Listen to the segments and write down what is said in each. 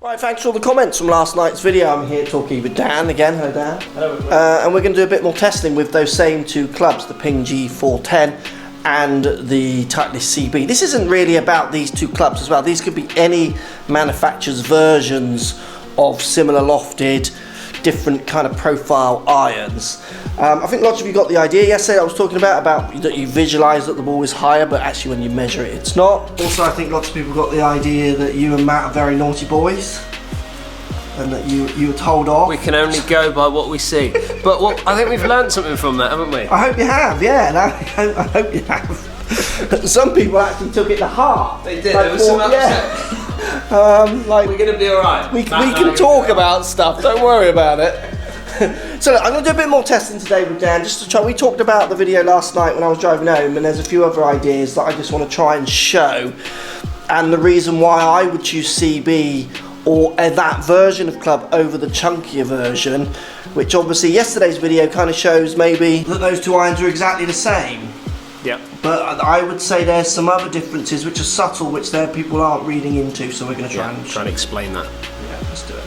Right, thanks for all the comments from last night's video. I'm here talking with Dan again. Hello, Dan. Hello. And we're going to do a bit more testing with those same two clubs, the Ping G410 and the Titleist CB. This isn't really about these two clubs as well. These could be any manufacturer's versions of similar lofted, different kind of profile irons. I think lots of you got the idea yesterday I was talking about that you visualise that the ball is higher, but actually when you measure it, it's not. Also, I think lots of people got the idea that you and Matt are very naughty boys, and that you were told off. We can only go by what we see. But I think we've learned something from that, haven't we? I hope you have, yeah. I hope you have. Some people actually took it to heart. They did. There was some upset. We're going to be alright. We can talk about stuff, don't worry about it. So look, I'm going to do a bit more testing today with Dan, just to try. We talked about the video last night when I was driving home, and there's a few other ideas that I just want to try and show, and the reason why I would choose CB or that version of club over the chunkier version, which obviously yesterday's video kind of shows maybe that those two irons are exactly the same. Yeah. But I would say there's some other differences which are subtle, which people aren't reading into, so we're going to try and explain that. Yeah, let's do it.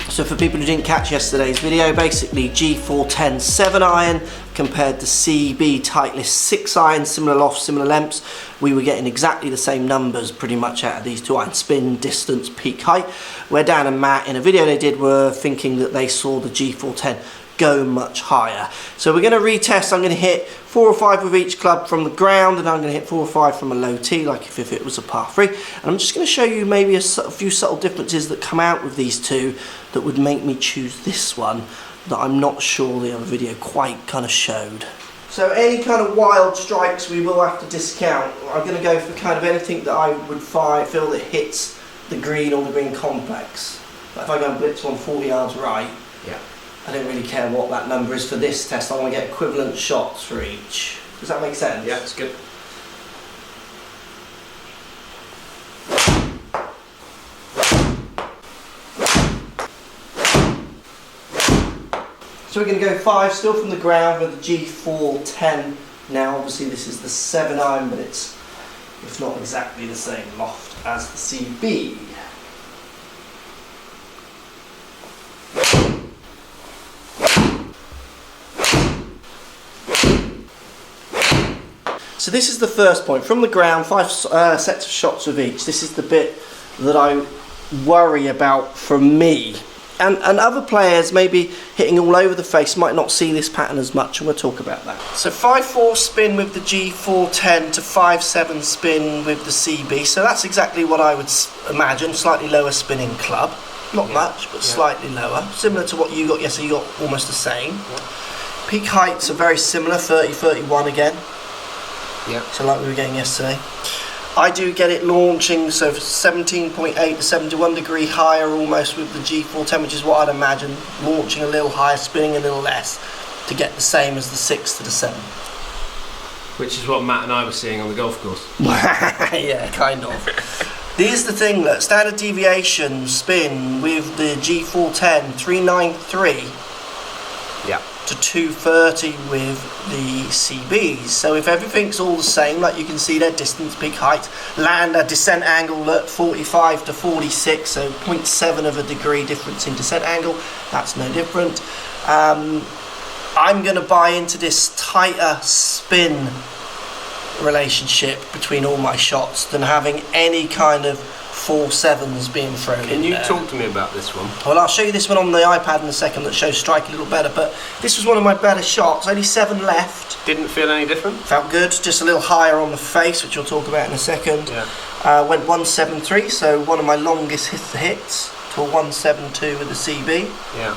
So for people who didn't catch yesterday's video, basically G410 7 iron compared to CB Titleist 6 iron, similar loft, similar lengths. We were getting exactly the same numbers pretty much out of these two irons, spin, distance, peak height. Where Dan and Matt in a video they did were thinking that they saw the G410 go much higher. So we're going to retest. I'm going to hit 4 or 5 with each club from the ground, and I'm going to hit 4 or 5 from a low tee, like if it was a par 3. And I'm just going to show you maybe a few subtle differences that come out with these two that would make me choose this one that I'm not sure the other video quite kind of showed. So any kind of wild strikes we will have to discount. I'm going to go for kind of anything that I would feel that hits the green or the green complex. Like if I go and blitz 140 yards right, yeah, I don't really care what that number is for this test. I want to get equivalent shots for each. Does that make sense? Yeah, it's good. So we're going to go 5 still from the ground with the G410. Now obviously this is the 7 iron, but it's, if not exactly the same loft as the CB. So this is the first point. From the ground, 5 sets of shots of each. This is the bit that I worry about for me. And other players maybe hitting all over the face might not see this pattern as much, and we'll talk about that. So 5-4 spin with the G410 to 5-7 spin with the CB. So that's exactly what I would imagine, slightly lower spinning club. Not much, but slightly lower. Similar to what you got yesterday, you got almost the same. Peak heights are very similar, 30-31 again. Yeah. So like we were getting yesterday. I do get it launching, so 17.8 to 71 degree higher almost with the G410, which is what I'd imagine, launching a little higher, spinning a little less to get the same as the 6 to the 7. Which is what Matt and I were seeing on the golf course. Yeah, kind of. Here's the thing, look, standard deviation spin with the G410, 393. Yeah. To 230 with the CBs. So if everything's all the same, like you can see their distance, peak height, land, descent angle at 45 to 46, so 0.7 of a degree difference in descent angle, that's no different. I'm going to buy into this tighter spin relationship between all my shots than having any kind of 4-7s being thrown in there. Can you talk to me about this one? Well, I'll show you this one on the iPad in a second that shows strike a little better, but this was one of my better shots. Only 7 left. Didn't feel any different? Felt good, just a little higher on the face, which we'll talk about in a second. Yeah. Went 173, so one of my longest hits to a 172 with the CB. Yeah.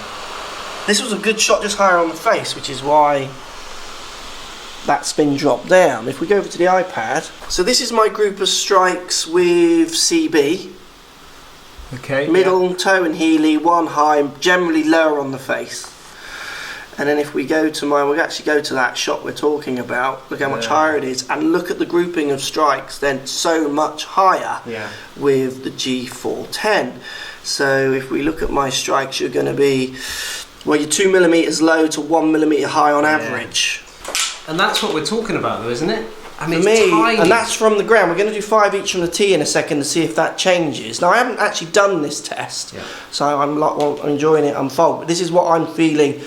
This was a good shot, just higher on the face, which is why that spin dropped down. If we go over to the iPad, so this is my group of strikes with CB. Okay. Middle, toe and heely, one high, generally lower on the face. And then if we go to we'll actually go to that shot we're talking about, look how much higher it is, and look at the grouping of strikes, then so much higher with the G410. So if we look at my strikes, you're going to be, well, you're 2 millimeters low to 1 millimeter high on average. And that's what we're talking about, though, isn't it? I mean, For it's me, tiny. and that's from the ground. We're going to do 5 each from the tee in a second to see if that changes. Now, I haven't actually done this test, so I'm enjoying it unfold. But this is what I'm feeling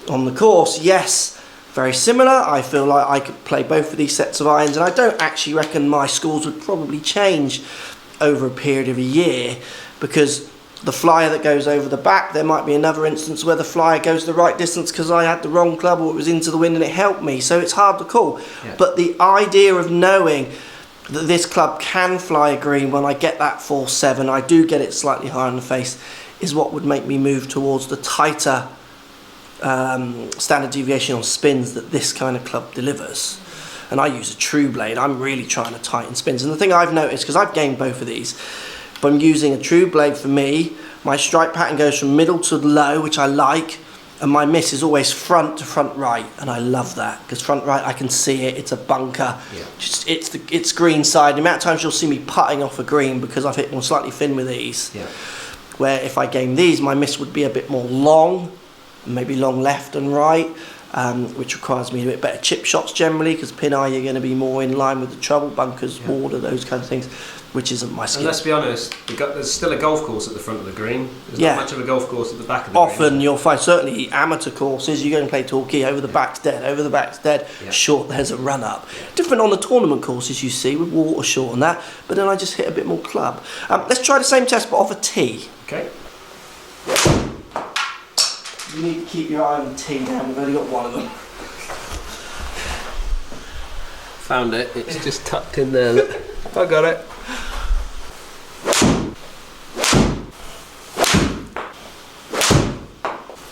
on the course. Yes, very similar. I feel like I could play both of these sets of irons, and I don't actually reckon my scores would probably change over a period of a year, because the flyer that goes over the back, there might be another instance where the flyer goes the right distance because I had the wrong club or it was into the wind and it helped me, so it's hard to call. But the idea of knowing that this club can fly a green when I get that 4-7, I do get it slightly higher in the face, is what would make me move towards the tighter standard deviation on spins that this kind of club delivers. And I use a true blade. I'm really trying to tighten spins, and the thing I've noticed, because I've gained both of these, if I'm using a true blade, for me, my strike pattern goes from middle to low, which I like, and my miss is always front to front right, and I love that, because front right I can see it, it's a bunker, it's green side. The amount of times you'll see me putting off a green because I've hit one slightly thin with these, where if I game these, my miss would be a bit more long, maybe long left and right, which requires me a bit better chip shots generally, because pin eye you're going to be more in line with the trouble, bunkers, border, those kind of things, which isn't my skill. And let's be honest, there's still a golf course at the front of the green. There's not much of a golf course at the back of the green. Often you'll find, certainly amateur courses, you go and play Torquay, over the back's dead, over the back's dead, short, there's a run up. Different on the tournament courses you see, with water short and that, but then I just hit a bit more club. Let's try the same test but off a tee. Okay. You need to keep your eye on the tee now, we've only got one of them. Found it, it's just tucked in there, look. I got it.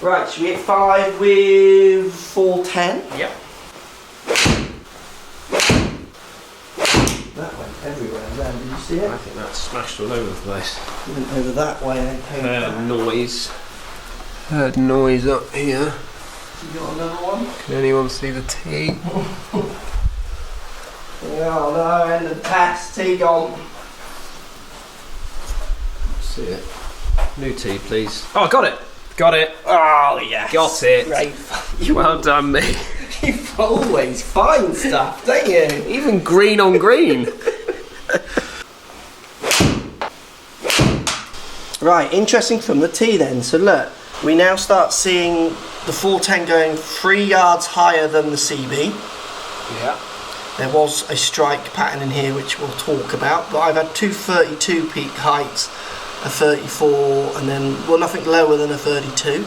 Right, should we hit 5 with 410? Yep. That went everywhere then, did you see it? I think that's smashed all over the place. Went over that way and came back. Noise. Heard noise up here. You got another one? Can anyone see the tee? Oh no, end of the test, tee gone. See it. New tee, please. Oh, I got it! Got it! Oh yes. Got it! Great. Well done, me. You always find stuff, don't you? Even green on green. Right, interesting from the tee then. So look, we now start seeing the 410 going 3 yards higher than the CB. Yeah. There was a strike pattern in here which we'll talk about, but I've had two 32 peak heights, a 34, and then, well, nothing lower than a 32.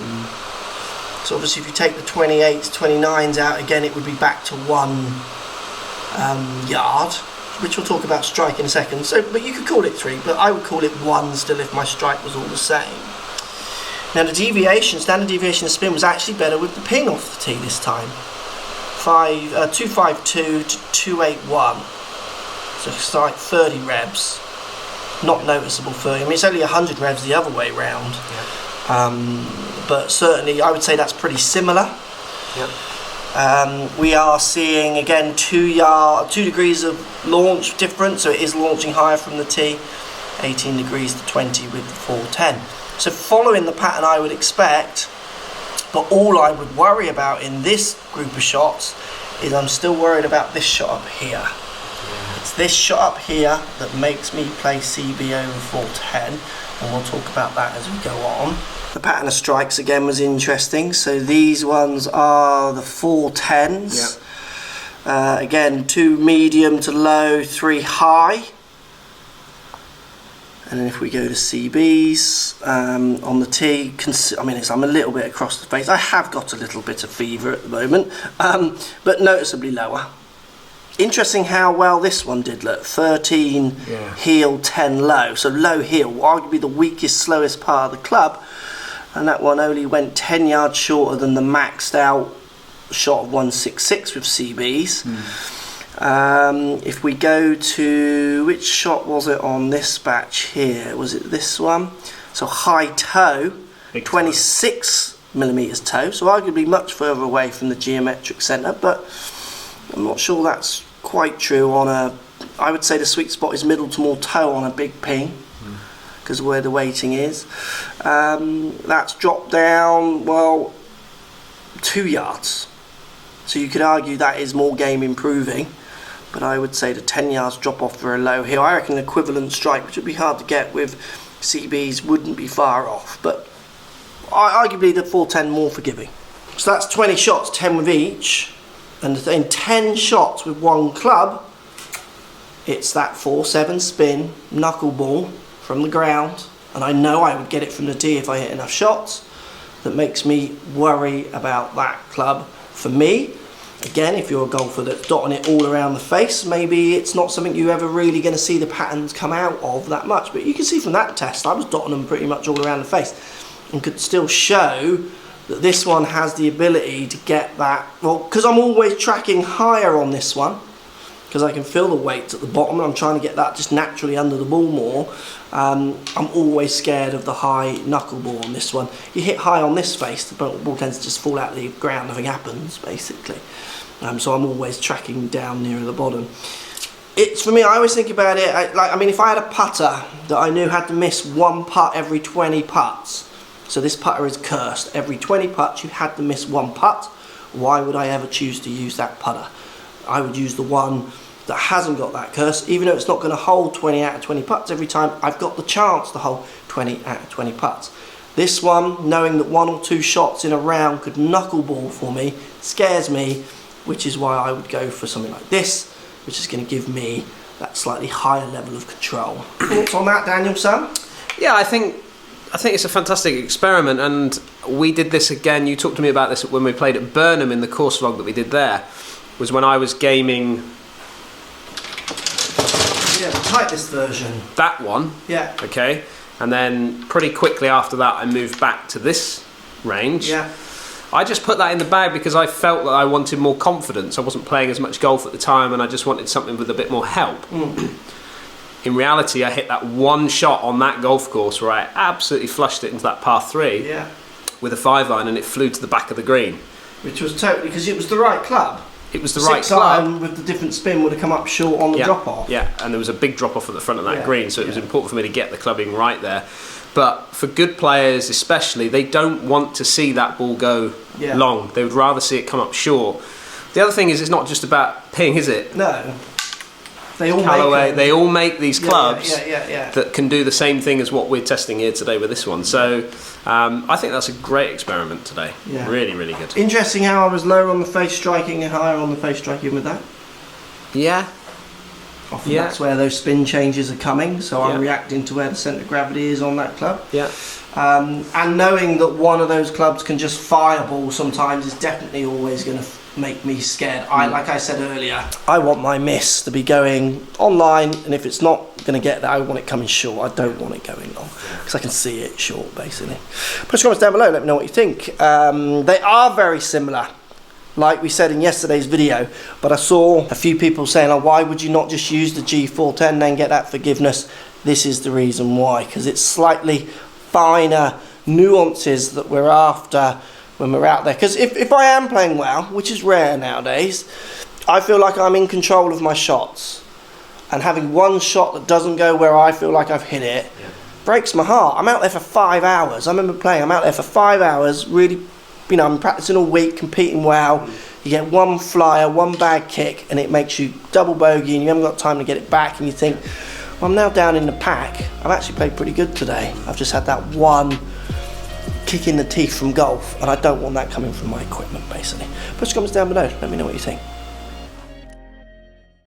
So obviously if you take the 28s, 29s out, again it would be back to 1 yard, which we'll talk about strike in a second. So, but you could call it 3, but I would call it 1 still if my strike was all the same. Now the deviation, standard deviation of spin was actually better with the ping off the tee this time. 252 to 281, so it's like 30 revs, not noticeable 30. I mean, it's only 100 revs the other way round, but certainly I would say that's pretty similar. We are seeing again 2 degrees of launch difference, so it is launching higher from the tee, 18 degrees to 20 with the 410. So following the pattern I would expect. But all I would worry about in this group of shots is I'm still worried about this shot up here. It's this shot up here that makes me play CB over 410, and we'll talk about that as we go on. The pattern of strikes again was interesting. So these ones are the 410s. Again, 2 medium to low, 3 high. And then if we go to CBs, on the tee, I mean, I'm a little bit across the face. I have got a little bit of fever at the moment, but noticeably lower. Interesting how well this one did look. 13 heel, 10 low. So low heel, arguably the weakest, slowest part of the club. And that one only went 10 yards shorter than the maxed out shot of 166 with CBs. If we go to, which shot was it on this batch here? Was it this one? So high toe, 26 millimeters toe, so arguably much further away from the geometric centre, but I'm not sure that's quite true on a, I would say the sweet spot is middle to more toe on a big ping, because of where the weighting is. That's dropped down, well, 2 yards. So you could argue that is more game improving, but I would say the 10 yards drop off for a low hill. I reckon an equivalent strike, which would be hard to get with CBs, wouldn't be far off, but arguably the 410 more forgiving. So that's 20 shots, 10 with each, and in 10 shots with one club, it's that 4-7 spin knuckleball from the ground, and I know I would get it from the tee if I hit enough shots. That makes me worry about that club. For me, again, if you're a golfer that's dotting it all around the face, maybe it's not something you're ever really going to see the patterns come out of that much. But you can see from that test, I was dotting them pretty much all around the face and could still show that this one has the ability to get that. Well, because I'm always tracking higher on this one, because I can feel the weight at the bottom and I'm trying to get that just naturally under the ball more. I'm always scared of the high knuckleball on this one. You hit high on this face, the ball tends to just fall out of the ground, nothing happens basically. So I'm always tracking down nearer the bottom. It's, for me, I always think about it, I mean, if I had a putter that I knew had to miss one putt every 20 putts, so this putter is cursed, every 20 putts you had to miss one putt, why would I ever choose to use that putter? I would use the one that hasn't got that curse, even though it's not going to hold 20 out of 20 putts every time. I've got the chance to hold 20 out of 20 putts. This one, knowing that 1 or 2 shots in a round could knuckleball for me, scares me, which is why I would go for something like this, which is going to give me that slightly higher level of control. Thoughts on that, Daniel, Sam? Yeah, I think it's a fantastic experiment, and we did this again. You talked to me about this when we played at Burnham in the course vlog that we did there. Was when I was gaming. Yeah, the Titleist version. That one. Yeah. Okay. And then pretty quickly after that, I moved back to this range. Yeah. I just put that in the bag because I felt that I wanted more confidence. I wasn't playing as much golf at the time, and I just wanted something with a bit more help. In reality, I hit that one shot on that golf course where I absolutely flushed it into that par 3 with a 5-iron, and it flew to the back of the green. Which was totally, because it was the right club. It was the right club. 6-iron with the different spin would have come up short on the drop-off. Yeah, and there was a big drop-off at the front of that green, so it was important for me to get the clubbing right there. But for good players especially, they don't want to see that ball go long. They would rather see it come up short. The other thing is, it's not just about Ping, is it? No. They all Callaway, they all make these clubs yeah. that can do the same thing as what we're testing here today with this one. So I think that's a great experiment today. Yeah. Really, really good. Interesting how I was lower on the face striking and higher on the face striking with that. Yeah. Often that's where those spin changes are coming, so I'm reacting to where the centre of gravity is on that club. Yeah. And knowing that one of those clubs can just fireball sometimes is definitely always going to make me scared. Like I said earlier, I want my miss to be going online, and if it's not going to get there, I want it coming short. I don't want it going long because I can see it short basically. Put your comments down below, let me know what you think. They are very similar, like we said in yesterday's video, but I saw a few people saying, oh, why would you not just use the G410 and then get that forgiveness? This is the reason why, because it's slightly finer nuances that we're after when we're out there. Because if I am playing well, which is rare nowadays, I feel like I'm in control of my shots, and having one shot that doesn't go where I feel like I've hit it breaks my heart. I'm out there for 5 hours. I remember playing, I'm out there for 5 hours, really, you know, I'm practicing all week, competing well. You get one flyer, one bad kick, and it makes you double bogey, and you haven't got time to get it back, and you think, well, I'm now down in the pack. I've actually played pretty good today. I've just had that one kick in the teeth from golf, and I don't want that coming from my equipment basically. Put your comments down below, let me know what you think.